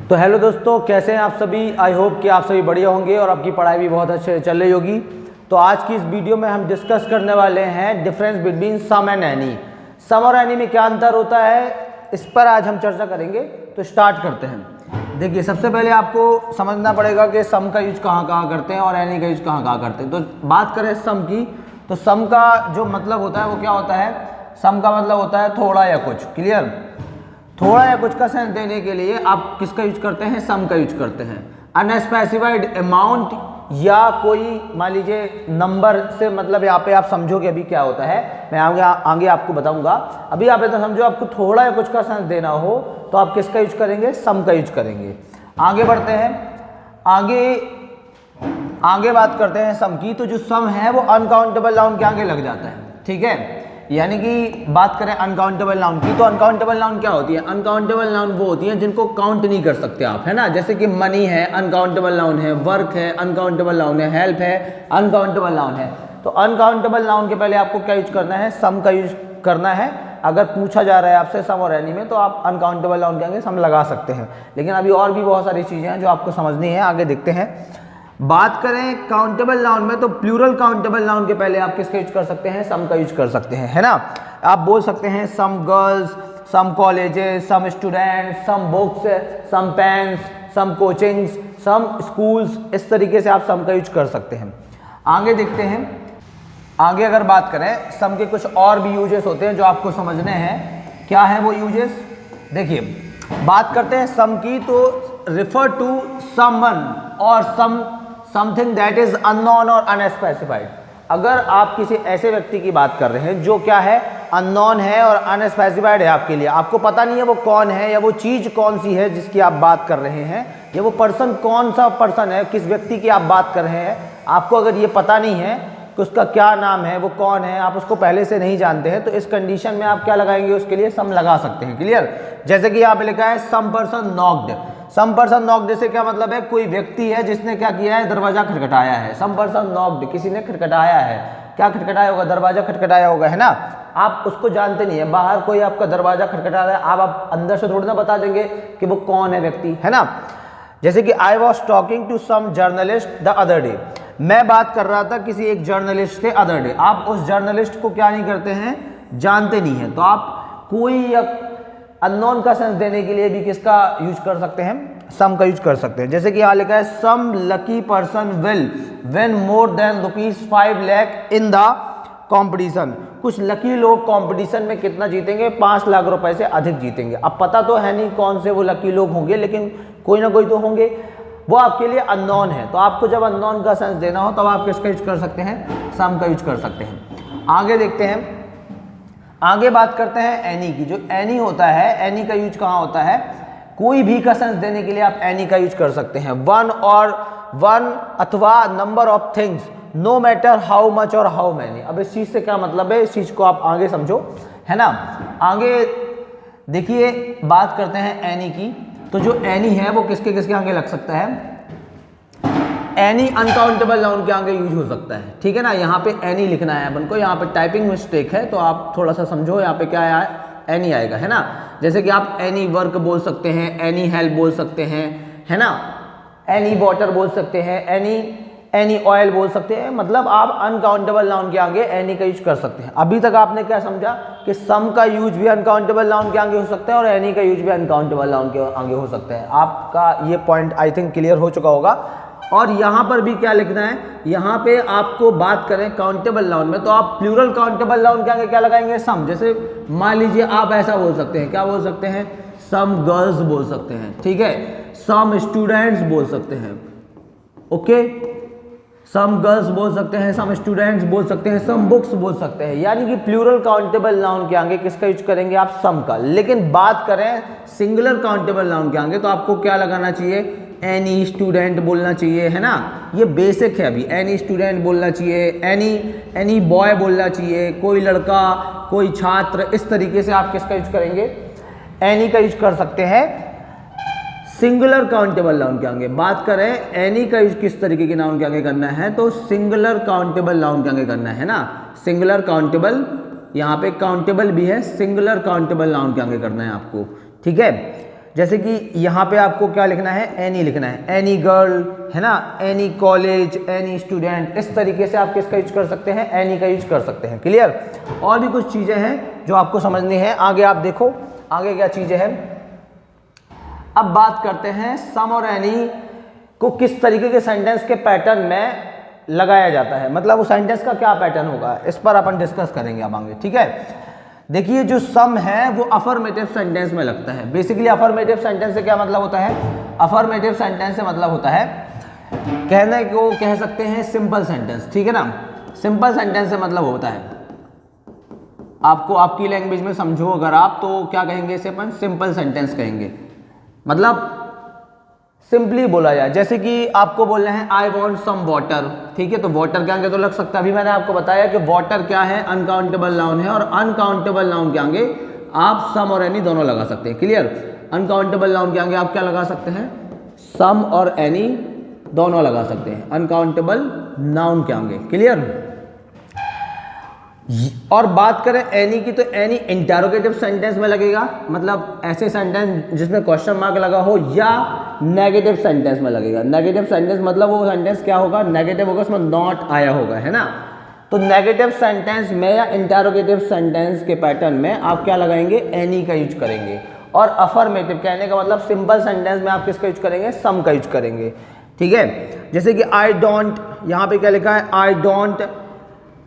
तो हेलो दोस्तों, कैसे हैं आप सभी। आई होप कि आप सभी बढ़िया होंगे और आपकी पढ़ाई भी बहुत अच्छे चल रही होगी। तो आज की इस वीडियो में हम डिस्कस करने वाले हैं difference between some and any. Some और एनी में क्या अंतर होता है, इस पर आज हम चर्चा करेंगे। तो स्टार्ट करते हैं। देखिए, सबसे पहले आपको समझना पड़ेगा कि सम का यूज कहाँ कहाँ करते हैं और एनी का यूज कहाँ कहाँ करते हैं। तो बात करें सम की, तो सम का जो मतलब होता है वो क्या होता है। सम का मतलब होता है थोड़ा या कुछ। क्लियर। थोड़ा या कुछ का सेंस देने के लिए आप किसका यूज करते हैं, सम का यूज करते हैं। अनस्पेसिफाइड अमाउंट या कोई मान लीजिए नंबर से मतलब यहाँ पे आप समझोगे अभी क्या होता है, मैं आगे आपको बताऊंगा। अभी आप इतना समझो, आपको थोड़ा या कुछ का सेंस देना हो तो आप किसका यूज करेंगे, सम का यूज करेंगे। आगे बढ़ते हैं। आगे बात करते हैं सम की। तो जो सम है वो अनकाउंटेबल नाउन के आगे लग जाता है। ठीक है, यानी कि बात करें अनकाउंटेबल नाउन की, तो अनकाउंटेबल नाउन क्या होती है। अनकाउंटेबल नाउन वो होती है जिनको काउंट नहीं कर सकते आप, है ना। जैसे कि मनी है, अनकाउंटेबल नाउन है। वर्क है, अनकाउंटेबल नाउन है। हेल्प है, अनकाउंटेबल नाउन है। तो अनकाउंटेबल नाउन के पहले आपको क्या यूज करना है, सम का यूज करना है। अगर पूछा जा रहा है आपसे सम और एनी में, तो आप अनकाउंटेबल नाउन के आगे सम लगा सकते हैं। लेकिन अभी और भी बहुत सारी चीजें हैं जो आपको समझनी है, आगे देखते हैं। बात करें काउंटेबल नाउन में, तो प्लूरल काउंटेबल नाउन के पहले आप किसका यूज कर सकते हैं, सम का यूज कर सकते हैं, है ना। आप बोल सकते हैं some girls, some colleges, some students, some books, some pens, some coachings, some schools. इस तरीके से आप सम का यूज कर सकते हैं। आगे देखते हैं। आगे अगर बात करें, सम के कुछ और भी यूजेस होते हैं जो आपको समझने हैं। क्या है वो यूजेस, देखिए। बात करते हैं सम की, तो रिफर टू समवन और समथिंग दैट इज अननोन और अनस्पेसिफाइड। अगर आप किसी ऐसे व्यक्ति की बात कर रहे हैं जो क्या है, अननोन है और अनस्पेसिफाइड है आपके लिए, आपको पता नहीं है वो कौन है या वो चीज़ कौन सी है जिसकी आप बात कर रहे हैं, या वो पर्सन कौन सा पर्सन है, किस व्यक्ति की आप बात कर रहे हैं। आपको अगर ये पता नहीं है कि उसका क्या नाम है, वो कौन है, आप उसको पहले से नहीं जानते हैं, तो इस कंडीशन में आप क्या लगाएंगे, उसके लिए सम लगा सकते हैं। क्लियर। जैसे कि यहाँ पे लिखा है some person knocked. Some person knocked से क्या मतलब है, कोई व्यक्ति है जिसने क्या किया है, दरवाजा खटखटाया है। सम पर्सन नॉक्ड, किसी ने खटखटाया है। क्या खटखटाया होगा, दरवाजा खटखटाया होगा, है ना। आप उसको जानते नहीं है, बाहर कोई आपका दरवाजा खटखटा रहा है, आप अंदर से थोड़ी ना बता देंगे कि वो कौन है व्यक्ति, है ना। जैसे कि I was talking to some journalist the other day. मैं बात कर रहा था किसी एक जर्नलिस्ट से अदर डे। आप उस जर्नलिस्ट को क्या नहीं करते हैं, जानते नहीं है। तो आप कोई अननोन का सेंस देने के लिए भी किसका यूज कर सकते हैं, सम का यूज कर सकते हैं। जैसे कि यहाँ लिखा है some lucky person will win more than ₹5 lakh in the competition. कुछ लकी लोग कंपटीशन में कितना जीतेंगे, 5 लाख रुपए से अधिक जीतेंगे। अब पता तो है नहीं कौन से वो लकी लोग होंगे, लेकिन कोई ना कोई तो होंगे, वो आपके लिए अननोन है। तो आपको जब अननोन का सेंस देना हो तब आप किसका यूज कर सकते हैं, सम का यूज कर सकते हैं। आगे देखते हैं। आगे बात करते हैं एनी की। जो एनी होता है, एनी का यूज कहाँ होता है, कोई भी का सेंस देने के लिए आप एनी का यूज कर सकते हैं। वन अथवा number of things, no matter how much और हाउ मैनी। अब इस चीज से क्या मतलब है, इस चीज को आप आगे समझो, है ना। आगे देखिए, बात करते हैं एनी की। तो जो एनी है वो किसके किसके आगे लग सकता है, एनी अनकाउंटेबल नाउन के आगे यूज हो सकता है। ठीक है ना। यहाँ पे एनी लिखना है अपन को, यहाँ पे टाइपिंग मिस्टेक है तो आप थोड़ा सा समझो। यहाँ पे क्या है, एनी आएगा, है ना। जैसे कि आप एनी वर्क बोल सकते हैं, एनी हेल्प बोल सकते हैं, है ना। एनी वाटर बोल सकते हैं, एनी ऑयल बोल सकते हैं। मतलब आप अनकाउंटेबल नाउन के आगे एनी का यूज कर सकते हैं। अभी तक आपने क्या समझा कि सम का यूज भी अनकाउंटेबल नाउन के आगे हो सकता है और एनी का यूज भी अनकाउंटेबल नाउन के आगे हो सकता है। आपका ये पॉइंट आई थिंक क्लियर हो चुका होगा। और यहाँ पर भी क्या लिखना है, यहाँ पे आपको बात करें काउंटेबल नाउन में, तो आप प्लूरल काउंटेबल नाउन के आगे क्या लगाएंगे, सम। जैसे मान लीजिए आप ऐसा बोल सकते हैं, क्या बोल सकते हैं, सम गर्ल्स बोल सकते हैं। ठीक है। सम स्टूडेंट्स बोल सकते हैं। ओके, सम गर्ल्स बोल सकते हैं, सम स्टूडेंट्स बोल सकते हैं, सम बुक्स बोल सकते हैं। यानी कि प्लूरल काउंटेबल नाउन के आगे किसका यूज करेंगे आप, सम का। लेकिन बात करें सिंगुलर काउंटेबल नाउन के आगे, तो आपको क्या लगाना चाहिए, एनी स्टूडेंट बोलना चाहिए, है ना। ये बेसिक है। अभी एनी स्टूडेंट बोलना चाहिए, एनी बॉय बोलना चाहिए, कोई लड़का, कोई छात्र। इस तरीके से आप किसका यूज करेंगे, एनी का यूज कर सकते हैं सिंगुलर काउंटेबल नाउन के आगे। बात करें एनी का यूज किस तरीके के नाउन के आगे करना है, तो सिंगुलर काउंटेबल नाउन के आगे करना है ना। सिंगुलर काउंटेबल, यहाँ पे काउंटेबल भी है, सिंगुलर काउंटेबल नाउन के आगे करना है आपको। ठीक है। जैसे कि यहाँ पे आपको क्या लिखना है, एनी लिखना है, एनी गर्ल, है ना, एनी कॉलेज, एनी स्टूडेंट, इस तरीके से आप किसका यूज कर सकते हैं, एनी का यूज कर सकते हैं। क्लियर। और भी कुछ चीज़ें हैं जो आपको समझनी है। आगे आप देखो आगे क्या चीज़ें हैं। अब बात करते हैं सम और एनी को किस तरीके के सेंटेंस के पैटर्न में लगाया जाता है, मतलब वो सेंटेंस का क्या पैटर्न होगा, इस पर अपन डिस्कस करेंगे अब आगे। ठीक है। देखिए जो सम है वो अफर्मेटिव सेंटेंस में लगता है। बेसिकली अफर्मेटिव सेंटेंस से क्या मतलब होता है, अफर्मेटिव सेंटेंस से मतलब होता है, कहने को कह सकते हैं सिंपल सेंटेंस। ठीक है ना। सिंपल सेंटेंस से मतलब होता है, आपको आपकी लैंग्वेज में समझो अगर आप, तो क्या कहेंगे इसे अपन, सिंपल सेंटेंस कहेंगे। मतलब सिंपली बोला जाए, जैसे कि आपको बोलना है आई वॉन्ट सम वाटर। ठीक है, तो वाटर के आगे तो लग सकता है, अभी मैंने आपको बताया कि वाटर क्या है, अनकाउंटेबल नाउन है, और अनकाउंटेबल नाउन के आगे आप सम और एनी दोनों लगा सकते हैं। क्लियर। अनकाउंटेबल नाउन के आगे आप क्या लगा सकते हैं, सम और एनी दोनों लगा सकते हैं अनकाउंटेबल नाउन के आगे। क्लियर। और बात करें एनी की, तो एनी इंटरोगेटिव सेंटेंस में लगेगा, मतलब ऐसे सेंटेंस जिसमें क्वेश्चन मार्क लगा हो, या नेगेटिव सेंटेंस में लगेगा। नेगेटिव सेंटेंस मतलब वो सेंटेंस क्या होगा, नेगेटिव होगा, उसमें नॉट आया होगा, है ना। तो नेगेटिव सेंटेंस में या इंटरोगेटिव सेंटेंस के पैटर्न में आप क्या लगाएंगे, एनी का यूज करेंगे। और अफर्मेटिव कहने का मतलब सिंपल सेंटेंस में आप किसका यूज करेंगे, सम का यूज करेंगे। ठीक है। जैसे कि आई डोंट, यहाँ पे क्या लिखा है, I don't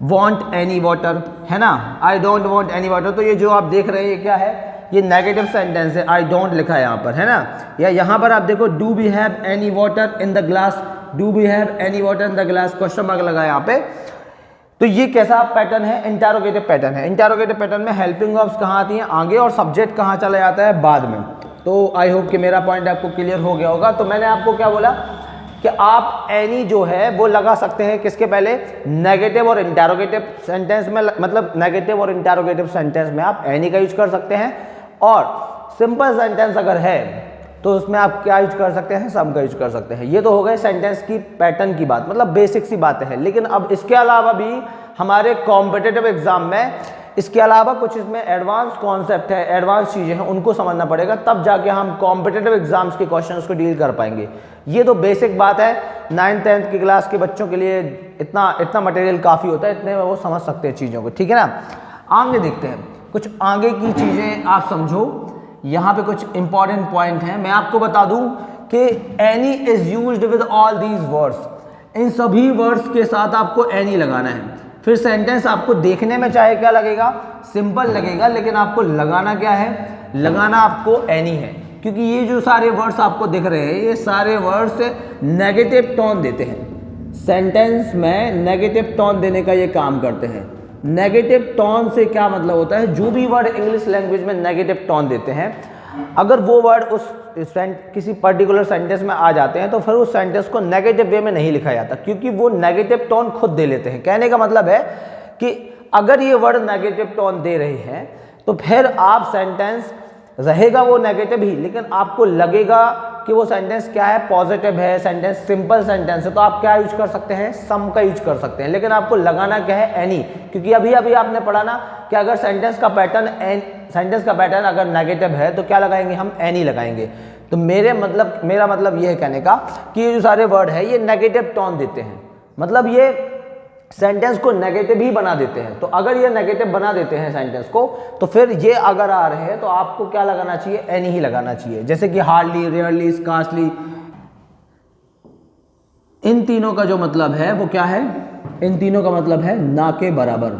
want any water, है ना, I don't want any water. तो ये जो आप देख रहे हैं ये क्या है, ये नेगेटिव सेंटेंस है, आई डोंट लिखा है यहाँ पर, है ना। या यहाँ पर आप देखो, do we have any water in the glass, do we have any water in the glass, question mark लगा है यहाँ पे। तो ये कैसा पैटर्न है, इंटरोगेटिव पैटर्न है। इंटरोगेटिव पैटर्न में हेल्पिंग वर्ब्स कहाँ आती हैं, आगे, और सब्जेक्ट कहाँ चला जाता है, बाद में। तो आई होप कि मेरा पॉइंट आपको क्लियर हो गया होगा। तो मैंने आपको क्या बोला कि आप एनी जो है वो लगा सकते हैं किसके पहले, नेगेटिव और इंटरोगेटिव सेंटेंस में, मतलब नेगेटिव और इंटरोगेटिव सेंटेंस में आप एनी का यूज कर सकते हैं। और सिंपल सेंटेंस अगर है तो उसमें आप क्या यूज कर सकते हैं, सम का यूज कर सकते हैं। ये तो हो गए सेंटेंस की पैटर्न की बात, मतलब बेसिक सी बातें हैं। लेकिन अब इसके अलावा भी हमारे कॉम्पिटिटिव एग्जाम में इसके अलावा कुछ इसमें एडवांस कॉन्सेप्ट है, एडवांस चीज़ें हैं, उनको समझना पड़ेगा, तब जाके हम कॉम्पिटिटिव एग्जाम्स के क्वेश्चंस को डील कर पाएंगे। ये तो बेसिक बात है, 9th-10th की क्लास के बच्चों के लिए इतना मटेरियल काफ़ी होता है, इतने में वो समझ सकते हैं चीज़ों को। ठीक है ना। आगे देखते हैं कुछ आगे की चीज़ें, आप समझो। यहाँ पे कुछ इंपॉर्टेंट पॉइंट हैं, मैं आपको बता दूँ कि any is used with all these words, इन सभी वर्ड्स के साथ आपको एनी लगाना है। फिर सेंटेंस आपको देखने में चाहे क्या लगेगा, सिंपल लगेगा, लेकिन आपको लगाना क्या है, लगाना आपको एनी है। क्योंकि ये जो सारे वर्ड्स आपको दिख रहे हैं, ये सारे वर्ड्स नेगेटिव टोन देते हैं, सेंटेंस में नेगेटिव टोन देने का ये काम करते हैं। नेगेटिव टोन से क्या मतलब होता है, जो भी वर्ड इंग्लिश लैंग्वेज में नेगेटिव टोन देते हैं, अगर वो वर्ड उस किसी पर्टिकुलर सेंटेंस में आ जाते हैं तो फिर उस सेंटेंस को नेगेटिव वे में नहीं लिखा जाता, क्योंकि वो नेगेटिव टोन खुद दे लेते हैं। कहने का मतलब है कि अगर ये वर्ड नेगेटिव टोन दे रहे हैं तो फिर आप सेंटेंस रहेगा वो नेगेटिव ही, लेकिन आपको लगेगा कि वो सेंटेंस क्या है, पॉजिटिव है, सेंटेंस सिंपल सेंटेंस है, तो आप क्या यूज कर सकते हैं, सम का यूज कर सकते हैं। लेकिन आपको लगाना क्या है, एनी, क्योंकि अभी आपने पढ़ा ना कि अगर सेंटेंस का पैटर्न अगर नेगेटिव है तो क्या लगाएंगे, हम एनी लगाएंगे। तो मेरा मतलब ये है कहने का कि ये जो सारे वर्ड है ये नेगेटिव टोन देते हैं, मतलब ये सेंटेंस को नेगेटिव ही बना देते हैं। तो अगर ये नेगेटिव बना देते हैं सेंटेंस को, तो फिर ये अगर आ रहे हैं तो आपको क्या लगाना चाहिए, एनी ही लगाना चाहिए। जैसे कि हार्डली, रेयरली, स्कार्सली, इन तीनों का जो मतलब है वो क्या है, इन तीनों का मतलब है ना के बराबर,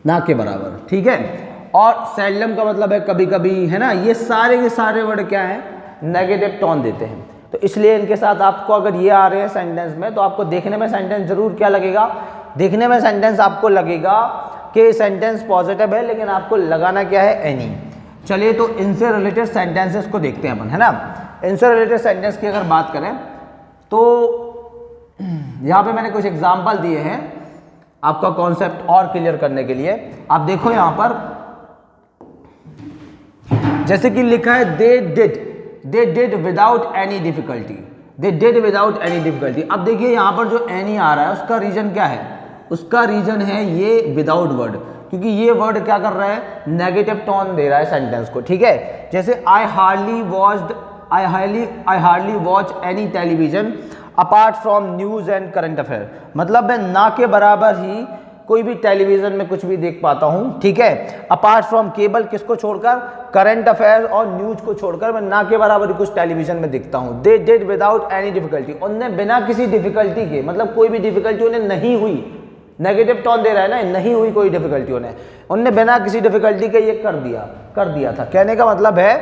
ना के बराबर। ठीक है। और सेल्डम का मतलब है कभी कभी, है ना। ये सारे के सारे वर्ड क्या है, नेगेटिव टोन देते हैं। तो इसलिए इनके साथ आपको अगर ये आ रहे हैं सेंटेंस में, तो आपको देखने में सेंटेंस जरूर क्या लगेगा, देखने में सेंटेंस आपको लगेगा कि सेंटेंस पॉजिटिव है, लेकिन आपको लगाना क्या है, एनी। चलिए तो इनसे रिलेटेड सेंटेंसेस को देखते हैं अपन, है ना। इनसे रिलेटेड सेंटेंस की अगर बात करें तो यहाँ पे मैंने कुछ एग्जाम्पल दिए हैं आपका कॉन्सेप्ट और क्लियर करने के लिए। आप देखो यहाँ पर जैसे कि लिखा है they did without any difficulty, they did without any difficulty. अब देखिए यहाँ पर जो एनी आ रहा है उसका रीजन क्या है, उसका रीजन है ये विदाउट वर्ड। क्योंकि ये वर्ड क्या कर रहा है, नेगेटिव टोन दे रहा है सेंटेंस को, ठीक है। जैसे I hardly watch any television apart from news and current affair, मतलब मैं ना के बराबर ही कोई भी टेलीविजन में कुछ भी देख पाता हूँ, ठीक है। अपार्ट फ्रॉम केबल, किसको छोड़कर, करंट अफेयर और न्यूज को छोड़कर मैं ना के बराबर ही कुछ टेलीविजन में दिखता हूँ। They did without any difficulty, उनने बिना किसी डिफिकल्टी के, मतलब कोई भी डिफिकल्टी उन्हें नहीं हुई, नेगेटिव टोन दे रहा है ना, नहीं हुई कोई डिफिकल्टी उन्हें बिना किसी डिफिकल्टी के ये कर दिया था। कहने का मतलब है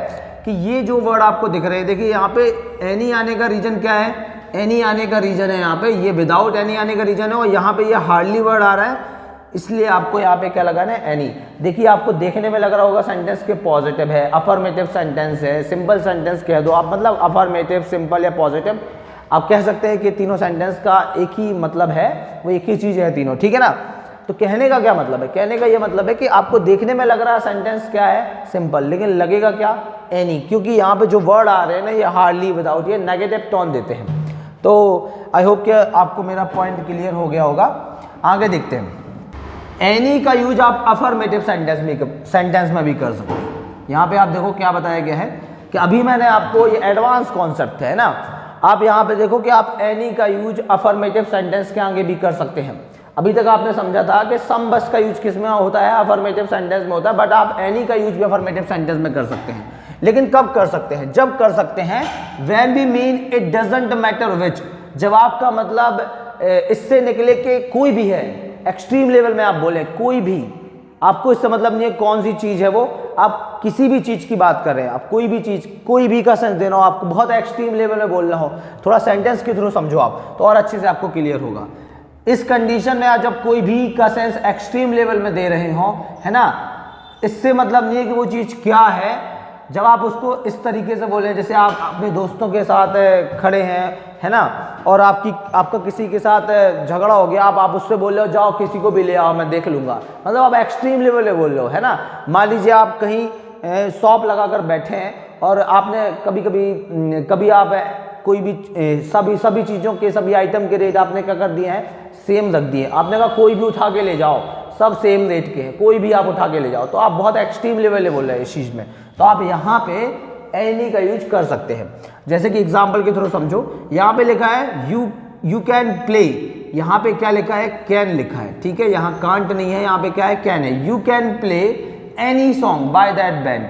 कि ये जो वर्ड आपको दिख रहे हैं, देखिए यहाँ पे एनी आने का रीजन क्या है, एनी आने का रीजन है यहाँ पे, ये विदाउट एनी आने का रीजन है, और यहाँ पे ये हार्डली वर्ड आ रहा है, इसलिए आपको यहाँ पे क्या लगाना है, एनी। देखिए आपको देखने में लग रहा होगा सेंटेंस के पॉजिटिव है, अफर्मेटिव सेंटेंस है, सिंपल सेंटेंस कह दो आप, मतलब अफर्मेटिव, सिंपल या पॉजिटिव आप कह सकते हैं कि तीनों सेंटेंस का एक ही मतलब है, वो एक ही चीज़ है तीनों, ठीक है ना। तो कहने का क्या मतलब है, कहने का ये मतलब है कि आपको देखने में लग रहा है सेंटेंस क्या है, सिंपल, लेकिन लगेगा क्या, एनी, क्योंकि यहाँ पे जो वर्ड आ रहे हैं ना, ये हार्डली, विदाउट, ये नेगेटिव टोन देते हैं। तो आई होप कि आपको मेरा पॉइंट क्लियर हो गया होगा। आगे देखते हैं, एनी का यूज आप अफर्मेटिव सेंटेंस में भी कर सकते हैं। यहाँ पे आप देखो क्या बताया गया है कि अभी मैंने आपको, ये एडवांस कॉन्सेप्ट है ना, आप यहाँ पे देखो कि आप एनी का यूज अफर्मेटिव सेंटेंस के आगे भी कर सकते हैं। अभी तक आपने समझा था कि सम बस का यूज किस में होता है, अफर्मेटिव सेंटेंस में होता है, बट आप एनी का यूज भी अफर्मेटिव सेंटेंस में कर सकते हैं। लेकिन कब कर सकते हैं, जब कर सकते हैं when we mean it doesn't matter which, जब आपका मतलब इससे निकले कि कोई भी है, एक्सट्रीम लेवल में आप बोले कोई भी, आपको इससे मतलब नहीं है कौन सी चीज है वो, आप किसी भी चीज की बात कर रहे हैं, आप कोई भी चीज, कोई भी का सेंस देना हो, आपको बहुत एक्सट्रीम लेवल में बोलना हो, थोड़ा सेंटेंस के थ्रू समझो आप, तो और अच्छे से आपको क्लियर होगा। इस कंडीशन में जब कोई भी का सेंस एक्सट्रीम लेवल में दे रहे हो, है ना, इससे मतलब नहीं है कि वो चीज क्या है। जब आप उसको इस तरीके से बोले, जैसे आप अपने दोस्तों के साथ खड़े हैं, है ना, और आपका किसी के साथ झगड़ा हो गया, आप उससे बोल रहे हो जाओ किसी को भी ले आओ मैं देख लूँगा, मतलब आप एक्सट्रीम लेवल पे बोल रहे हो, है ना। मान लीजिए आप कहीं शॉप लगाकर बैठे हैं और आपने कभी आप कोई भी सभी चीज़ों के, सभी आइटम के रेट आपने क्या कर दिए हैं, सेम रख दिए। आपने कहा कोई भी उठा के ले जाओ, सब सेम रेट के हैं, कोई भी आप उठा के ले जाओ, तो आप बहुत एक्सट्रीम लेवल पे बोल रहे हैं इस चीज़ में, तो आप यहाँ पे एनी का यूज कर सकते हैं। जैसे कि एग्जाम्पल के थ्रू समझो, यहाँ पे लिखा है यू कैन प्ले, यहाँ पे क्या लिखा है, कैन लिखा है, ठीक है, यहाँ कांट नहीं है, यहाँ पे क्या है, कैन है। You can play any song by that band,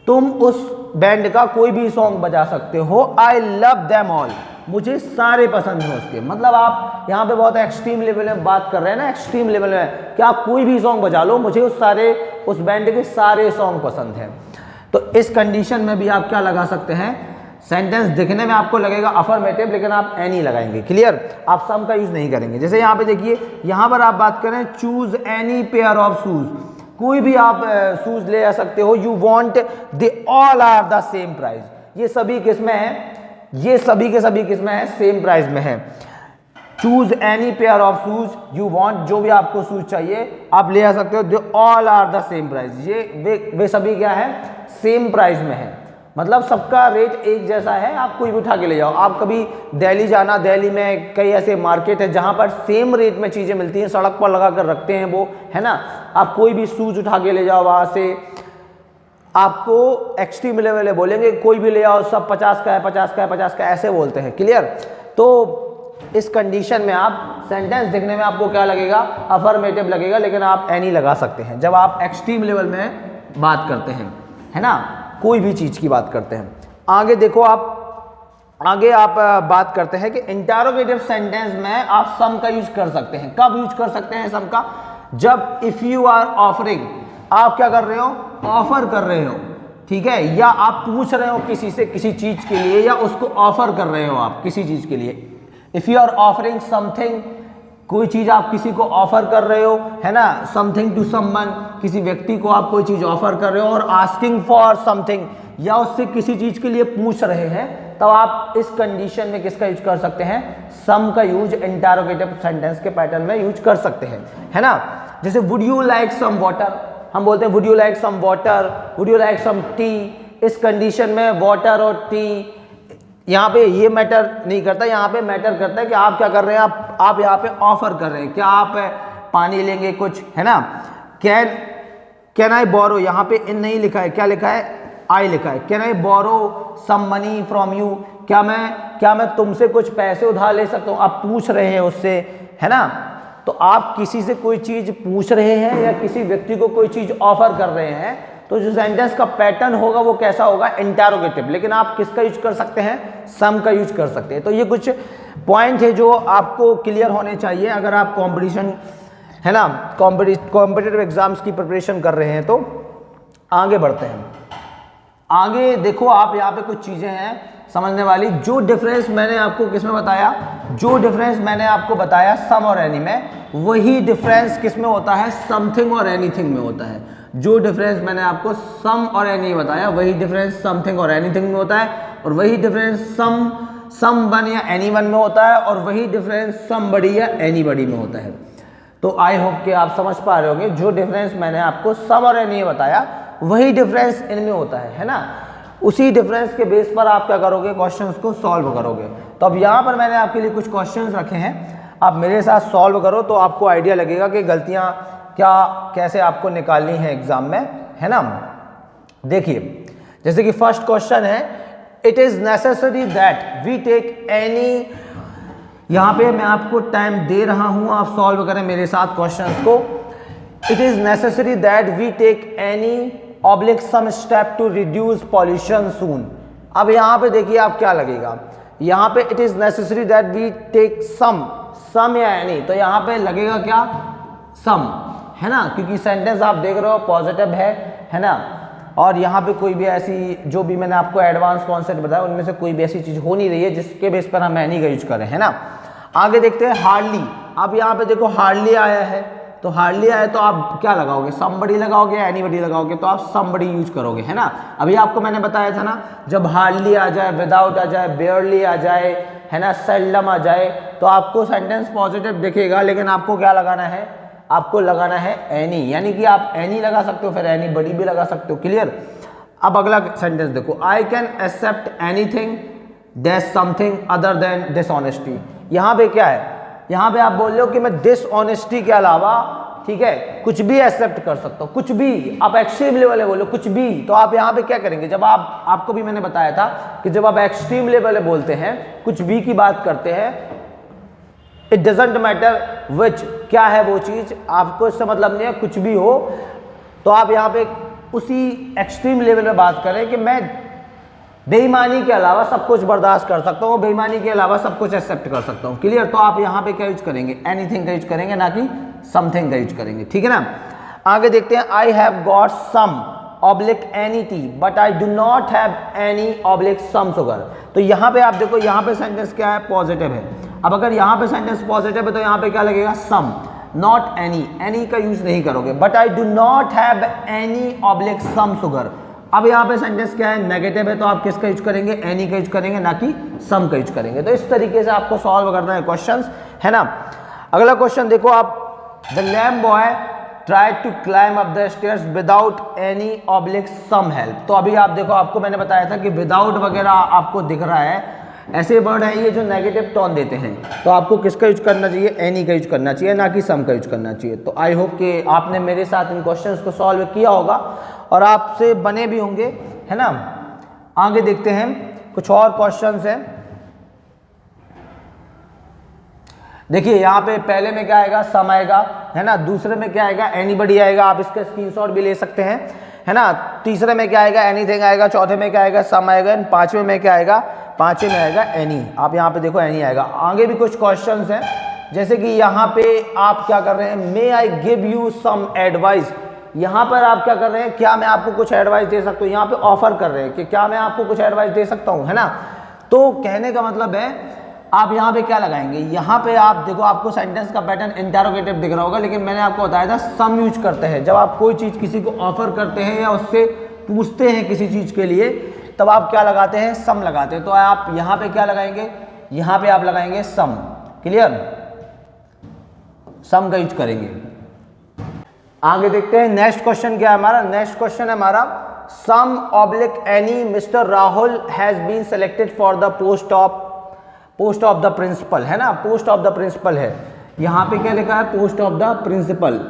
तुम उस बैंड का कोई भी सॉन्ग बजा सकते हो। आई लव देम ऑल, मुझे सारे पसंद हैं उसके, मतलब आप यहाँ पे बहुत एक्सट्रीम लेवल में बात कर रहे हैं ना, एक्सट्रीम लेवल में कि आप कोई भी सॉन्ग बजा लो, मुझे उस बैंड के सारे सॉन्ग पसंद हैं। तो इस कंडीशन में भी आप क्या लगा सकते हैं, सेंटेंस दिखने में आपको लगेगा अफर्मेटिव, लेकिन आप एनी लगाएंगे, क्लियर, आप सम का यूज नहीं करेंगे। जैसे यहाँ पे देखिए, यहाँ पर आप बात करें, choose any pair of shoes, कोई भी आप शूज ले आ सकते हो। You want they all are the same price, ये सभी किसमें है, ये सभी के सभी किसमें है, सेम प्राइस में है। Choose any pair of shoes, you want, जो भी आपको शूज चाहिए आप ले आ सकते हो। They all are the same price, ये वे सभी क्या है, सेम प्राइस में है, मतलब सबका रेट एक जैसा है, आप कोई भी उठा के ले जाओ। आप कभी दिल्ली जाना, दिल्ली में कई ऐसे मार्केट है जहाँ पर सेम रेट में चीज़ें मिलती हैं, सड़क पर लगा कर रखते हैं वो, है ना, आप कोई भी शूज उठा के ले जाओ वहाँ से, आपको एक्सट्रीम लेवल बोलेंगे कोई भी ले आओ, सब 50 का है, 50 का है, 50 का, ऐसे बोलते हैं, क्लियर। तो इस कंडीशन में आप सेंटेंस देखने में आपको क्या लगेगा, अफर्मेटिव लगेगा, लेकिन आप एनी लगा सकते हैं जब आप एक्सट्रीम लेवल में बात करते हैं, है ना, कोई भी चीज़ की बात करते हैं। आगे देखो, आगे आप बात करते हैं कि इंटरोगेटिव सेंटेंस में आप सम का यूज कर सकते हैं। कब यूज कर सकते हैं सम का, जब इफ़ यू आर ऑफरिंग, आप क्या कर रहे हो, ऑफर कर रहे हो, ठीक है, या आप पूछ रहे हो किसी से किसी चीज के लिए, या उसको ऑफर कर रहे हो आप किसी चीज के लिए। If you are offering something, कोई चीज आप किसी को ऑफर कर रहे हो, है ना, समथिंग टू समवन, किसी व्यक्ति को आप कोई चीज ऑफर कर रहे हो, और आस्किंग फॉर समथिंग, या उससे किसी चीज के लिए पूछ रहे हैं, तब आप इस कंडीशन में किसका यूज कर सकते हैं, सम का यूज इंटरोगेटिव सेंटेंस के पैटर्न में यूज कर सकते हैं, है ना। जैसे would you like some water, हम बोलते हैं would you like some water, would you like some tea. इस कंडीशन में वाटर और टी, यहाँ पे ये मैटर नहीं करता, यहाँ पे मैटर करता है कि आप क्या कर रहे हैं, आप यहाँ पे ऑफर कर रहे हैं, क्या आप पानी लेंगे कुछ, है ना, कैन आई बोरो, यहाँ पे इन नहीं लिखा है, क्या लिखा है, आई लिखा है। Can I borrow some money from you, क्या मैं तुमसे कुछ पैसे उधार ले सकता हूँ। आप पूछ रहे हैं उससे, है ना, तो आप किसी से कोई चीज पूछ रहे हैं या किसी व्यक्ति को कोई चीज ऑफर कर रहे हैं, तो जो सेंटेंस का पैटर्न होगा वो कैसा होगा, इंटरोगेटिव। लेकिन आप किसका यूज कर सकते हैं, सम का यूज कर सकते हैं। तो ये कुछ पॉइंट है जो आपको क्लियर होने चाहिए अगर आप कंपटीशन, है ना, कॉम्पिटिटिव एग्जाम्स की प्रिपरेशन कर रहे हैं। तो आगे बढ़ते हैं। आगे देखो आप यहाँ पे कुछ चीजें हैं समझने वाली। जो डिफरेंस मैंने आपको किसमें बताया, जो डिफरेंस मैंने आपको बताया सम और एनी में, वही डिफरेंस किसमें होता है, समथिंग और एनीथिंग में होता है। जो डिफरेंस मैंने आपको सम और एनी बताया, वही डिफरेंस समथिंग और एनीथिंग में होता है, और वही डिफरेंस सम वन या एनी वन में होता है, और वही डिफरेंस समबडी या एनीबडी में होता है। तो आई होप कि आप समझ पा रहे होंगे, जो डिफरेंस मैंने आपको सम और एनी बताया वही डिफरेंस इनमें होता है ना। उसी डिफरेंस के बेस पर आप क्या करोगे, क्वेश्चंस को सॉल्व करोगे। तो अब यहाँ पर मैंने आपके लिए कुछ क्वेश्चंस रखे हैं, आप मेरे साथ सॉल्व करो तो आपको आइडिया लगेगा कि गलतियाँ क्या कैसे आपको निकालनी है एग्जाम में, है ना। देखिए जैसे कि फर्स्ट क्वेश्चन है, it is necessary that we take any, यहाँ पे मैं आपको टाइम दे रहा हूँ, आप सॉल्व करें मेरे साथ क्वेश्चंस को। It is necessary that we take any oblique some step to reduce pollution soon. अब यहाँ पे देखिए आप क्या लगेगा, यहाँ पे it is necessary that we take some या एनी, तो यहाँ पे लगेगा क्या, सम, है ना, क्योंकि सेंटेंस आप देख रहे हो पॉजिटिव है ना, और यहाँ पे कोई भी ऐसी, जो भी मैंने आपको एडवांस कॉन्सेप्ट बताया उनमें से कोई भी ऐसी चीज हो नहीं रही है जिसके बेस पर हम एनी का यूज करें, है ना। आगे देखते हैं हार्डली। अब यहाँ पे देखो हार्डली आया है, तो हार्डली आया तो आप क्या लगाओगे, समबडी लगाओगे या एनीबडी लगाओगे, तो आप समबडी यूज करोगे, है ना। अभी आपको मैंने बताया था ना, जब हार्डली आ जाए, विदाउट आ जाए, बेयरली आ जाए, है ना, सेल्डम आ जाए, तो आपको सेंटेंस पॉजिटिव दिखेगा, लेकिन आपको क्या लगाना है, आपको लगाना है एनी, यानी कि आप एनी लगा सकते हो, फिर एनी बडी भी लगा सकते हो। क्लियर। अब अगला सेंटेंस देखो, I can accept anything that's something other than dishonesty. यहाँ पे क्या है, यहाँ पे आप बोल रहे हो कि मैं डिसऑनेस्टी के अलावा, ठीक है, कुछ भी एक्सेप्ट कर सकता हूँ, कुछ भी। आप एक्सट्रीम लेवल बोलो कुछ भी, तो आप यहाँ पे क्या करेंगे, जब आपको भी मैंने बताया था कि जब आप एक्सट्रीम लेवल बोलते हैं, कुछ भी की बात करते हैं, इट डजेंट मैटर विच, क्या है वो चीज, आपको इससे मतलब नहीं है, कुछ भी हो। तो आप यहाँ पे उसी एक्सट्रीम लेवल में बात करें कि मैं बेईमानी के अलावा सब कुछ बर्दाश्त कर सकता हूँ, बेईमानी के अलावा सब कुछ एक्सेप्ट कर सकता हूँ। क्लियर। तो आप यहाँ पे क्या यूज करेंगे, एनीथिंग का यूज करेंगे, ना कि समथिंग का यूज करेंगे, ठीक है ना। आगे देखते हैं, I have got some oblique any tea but I do not have any oblique some sugar. तो यहाँ पे आप देखो, यहाँ पे सेंटेंस क्या है, पॉजिटिव है। अब अगर यहाँ पे सेंटेंस पॉजिटिव है तो यहाँ पे क्या लगेगा, सम, नॉट एनी का यूज नहीं करोगे। But I do not have any oblique some sugar. अब यहाँ पे सेंटेंस क्या है, नेगेटिव है, तो आप किसका यूज करेंगे, एनी का यूज करेंगे, ना कि सम का यूज करेंगे। तो इस तरीके से आपको सॉल्व करना है क्वेश्चंस, है ना। अगला क्वेश्चन देखो आप, the lame boy try to climb up the stairs without any oblique some help. तो अभी आप देखो, आपको मैंने बताया था कि विदाउट वगैरह आपको दिख रहा है, ऐसे वर्ड है ये जो नेगेटिव टोन देते हैं, तो आपको किसका यूज करना चाहिए, एनी का यूज करना चाहिए, ना कि सम का यूज करना चाहिए। तो आई होप कि आपने मेरे साथ इन क्वेश्चंस को सॉल्व किया होगा और आपसे बने भी होंगे, है ना। आगे देखते हैं, कुछ और क्वेश्चंस हैं। देखिए यहाँ पे पहले में क्या आएगा, सम आएगा, है ना। दूसरे में क्या आएगा, एनीबडी आएगा, आप इसका स्क्रीनशॉट भी ले सकते हैं, है ना। तीसरे में क्या आएगा, एनीथिंग आएगा। चौथे में क्या आएगा, सम आएगा। पांचवें में क्या आएगा, पांचवें में आएगा एनी। आप यहाँ पे देखो एनी आएगा। आगे भी कुछ क्वेश्चंस हैं, जैसे कि यहाँ पे आप क्या कर रहे हैं, may I give you some advice. यहाँ पर आप क्या कर रहे हैं, क्या मैं आपको कुछ एडवाइस दे सकता हूँ, यहाँ पे ऑफर कर रहे हैं कि क्या मैं आपको कुछ एडवाइस दे सकता हूँ, है ना। तो कहने का मतलब है, आप यहाँ पे क्या लगाएंगे, यहाँ पे आप देखो, आपको सेंटेंस का पैटर्न इंटरोगेटिव दिख रहा होगा, लेकिन मैंने आपको बताया था सम यूज करते हैं। जब आप कोई चीज़ किसी को ऑफर करते हैं या उससे पूछते हैं किसी चीज़ के लिए, तब आप क्या लगाते हैं, सम लगाते हैं। तो आप यहाँ पे क्या लगाएंगे, यहाँ पे आप लगाएंगे सम। क्लियर, सम का यूज करेंगे। आगे देखते हैं, नेक्स्ट क्वेश्चन क्या है हमारा। नेक्स्ट क्वेश्चन है हमारा, some oblique any mister Rahul has been selected for the post of the principal, है ना। पोस्ट ऑफ द प्रिंसिपल है, यहाँ पे क्या लिखा है, पोस्ट ऑफ द प्रिंसिपल।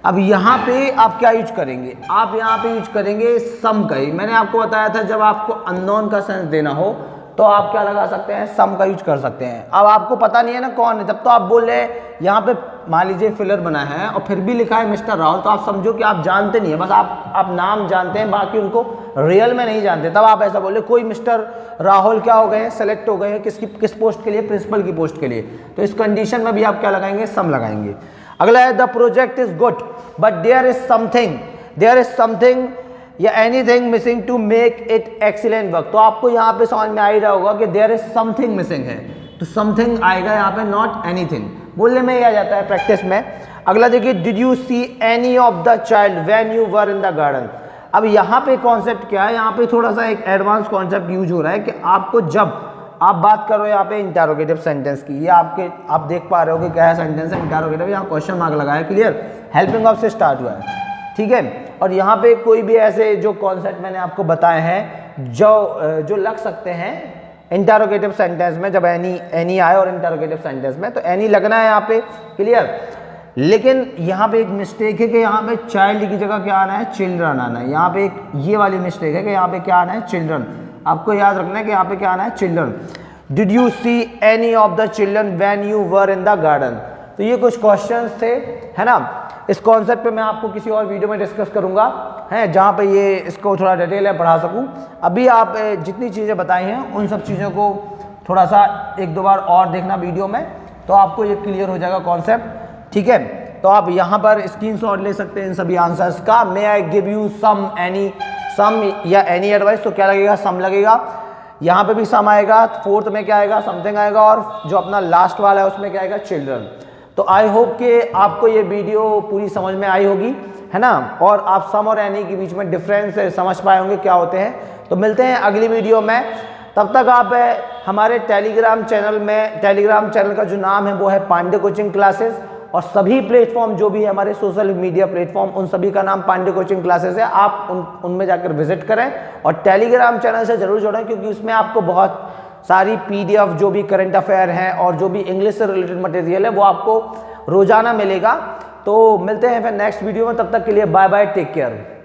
अब यहाँ पे आप क्या यूज करेंगे, आप यहाँ पे यूज करेंगे सम का ही। मैंने आपको बताया था जब आपको अननोन का सेंस देना हो तो आप क्या लगा सकते हैं, सम का यूज कर सकते हैं। अब आपको पता नहीं है ना कौन है, जब तो आप बोल रहे हैं यहाँ पे मान लीजिए फिलर बना है और फिर भी लिखा है मिस्टर राहुल, तो आप समझो कि आप जानते नहीं है, बस आप नाम जानते हैं, बाकी उनको रियल में नहीं जानते। तब आप ऐसा बोले कोई मिस्टर राहुल क्या हो गए हैं, सेलेक्ट हो गए हैं, किस पोस्ट के लिए, प्रिंसिपल की पोस्ट के लिए। तो इस कंडीशन में भी आप क्या लगाएंगे, सम लगाएंगे। अगला है the project is good but there is something या anything missing to make it excellent work. तो आपको यहाँ पे समझ में आ ही रहा होगा कि देयर इज समथिंग मिसिंग है, तो समथिंग आएगा यहाँ पे, नॉट एनीथिंग। बोलने में ही आ जाता है प्रैक्टिस में। अगला देखिए, did you see any of the child when you were in the garden. अब यहाँ पे कॉन्सेप्ट क्या है, यहाँ पे थोड़ा सा एक एडवांस कॉन्सेप्ट यूज हो रहा है कि आपको जब आप बात करो यहाँ पे इंटरोगेटिव सेंटेंस की, ये आप देख पा रहे हो कि क्या है सेंटेंस है इंटरोगेटिव, यहाँ क्वेश्चन मार्क लगा है, क्लियर, हेल्पिंग ऑफ से स्टार्ट हुआ है, ठीक है। और यहाँ पे कोई भी ऐसे जो कॉन्सेप्ट मैंने आपको बताए हैं जो लग सकते हैं इंटरोगेटिव सेंटेंस में, जब एनी आए और इंटरोगेटिव सेंटेंस में, तो एनी लगना है यहाँ पे, क्लियर। लेकिन यहाँ पे एक मिस्टेक है कि यहाँ पे चाइल्ड की जगह क्या आना है, चिल्ड्रन आना है। यहाँ पे एक ये वाली मिस्टेक है कि यहाँ पे क्या आना है, चिल्ड्रन। आपको याद रखना है कि यहाँ पे क्या आना है, children. Did you see any of the children when you were in the garden. तो ये कुछ क्वेश्चंस थे, है ना। इस कॉन्सेप्ट पे मैं आपको किसी और वीडियो में डिस्कस करूंगा, है, जहाँ पे ये इसको थोड़ा डिटेल में पढ़ा सकूं। अभी आप जितनी चीज़ें बताई हैं उन सब चीज़ों को थोड़ा सा एक दो बार और देखना वीडियो में, तो आपको ये क्लियर हो जाएगा कॉन्सेप्ट, ठीक है। तो आप यहाँ पर स्क्रीनशॉट ले सकते हैं इन सभी आंसर्स का। मे आई गिव यू सम या एनी एडवाइस, तो क्या लगेगा, सम लगेगा। यहाँ पे भी सम आएगा, फोर्थ में क्या आएगा, समथिंग आएगा, और जो अपना लास्ट वाला है उसमें क्या आएगा, चिल्ड्रन। तो आई होप कि आपको ये वीडियो पूरी समझ में आई होगी, है ना, और आप सम और एनी के बीच में डिफरेंस समझ पाए होंगे क्या होते हैं। तो मिलते हैं अगली वीडियो में, तब तक आप हमारे टेलीग्राम चैनल का जो नाम है वो है पांडे कोचिंग क्लासेस, और सभी प्लेटफॉर्म जो भी है हमारे सोशल मीडिया प्लेटफॉर्म, उन सभी का नाम पांडे कोचिंग क्लासेस है। आप उनमें जाकर विजिट करें और टेलीग्राम चैनल से जरूर जुड़ें, क्योंकि उसमें आपको बहुत सारी PDF जो भी करंट अफेयर हैं और जो भी इंग्लिश से रिलेटेड मटेरियल है वो आपको रोजाना मिलेगा। तो मिलते हैं फिर नेक्स्ट वीडियो में, तब तक के लिए बाय बाय, टेक केयर।